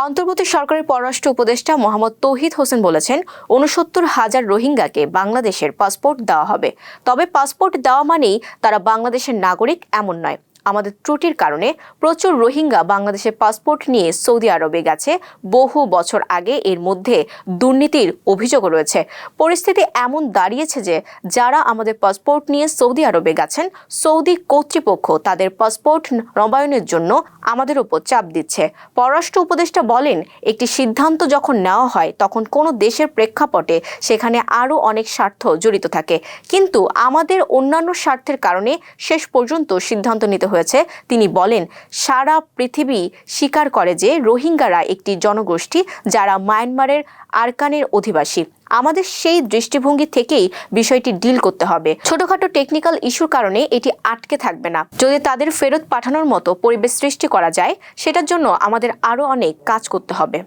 অন্তর্বর্তী সরকারের পররাষ্ট্র উপদেষ্টা মোহাম্মদ তৌহিদ হোসেন বলেছেন ৬৯,০০০ রোহিঙ্গাকে বাংলাদেশের পাসপোর্ট দেওয়া হবে। তবে পাসপোর্ট দেওয়া মানেই তারা বাংলাদেশের নাগরিক এমন নয়। আমাদের ত্রুটির কারণে প্রচুর রোহিঙ্গা বাংলাদেশের পাসপোর্ট নিয়ে সৌদি আরবে গেছে। বহু বছর আগে এর মধ্যে দুর্নীতির অভিযোগও রয়েছে। পরিস্থিতি এমন দাঁড়িয়েছে যে যারা আমাদের পাসপোর্ট নিয়ে সৌদি আরবে গেছেন, সৌদি কর্তৃপক্ষ তাদের পাসপোর্ট নবায়নের জন্য আমাদের উপর চাপ দিচ্ছে। পররাষ্ট্র উপদেষ্টা বলেন, একটি সিদ্ধান্ত যখন নেওয়া হয় তখন কোনো দেশের প্রেক্ষাপটে সেখানে আরও অনেক স্বার্থ জড়িত থাকে, কিন্তু আমাদের অন্যান্য স্বার্থের কারণে শেষ পর্যন্ত সিদ্ধান্ত নিতে হয়েছে। তিনি বলেন, সারা পৃথিবী স্বীকার করে যে রোহিঙ্গারা একটি জনগোষ্ঠী যারা মায়ানমারের আরাকানের অধিবাসী। আমাদের সেই দৃষ্টিভঙ্গি থেকেই বিষয়টি ডিল করতে হবে। ছোটখাটো টেকনিক্যাল ইস্যুর কারণে এটি আটকে থাকবে না। যদি তাদের ফেরত পাঠানোর মতো পরিবেশ সৃষ্টি করা যায়, সেটার জন্য আমাদের আরও অনেক কাজ করতে হবে।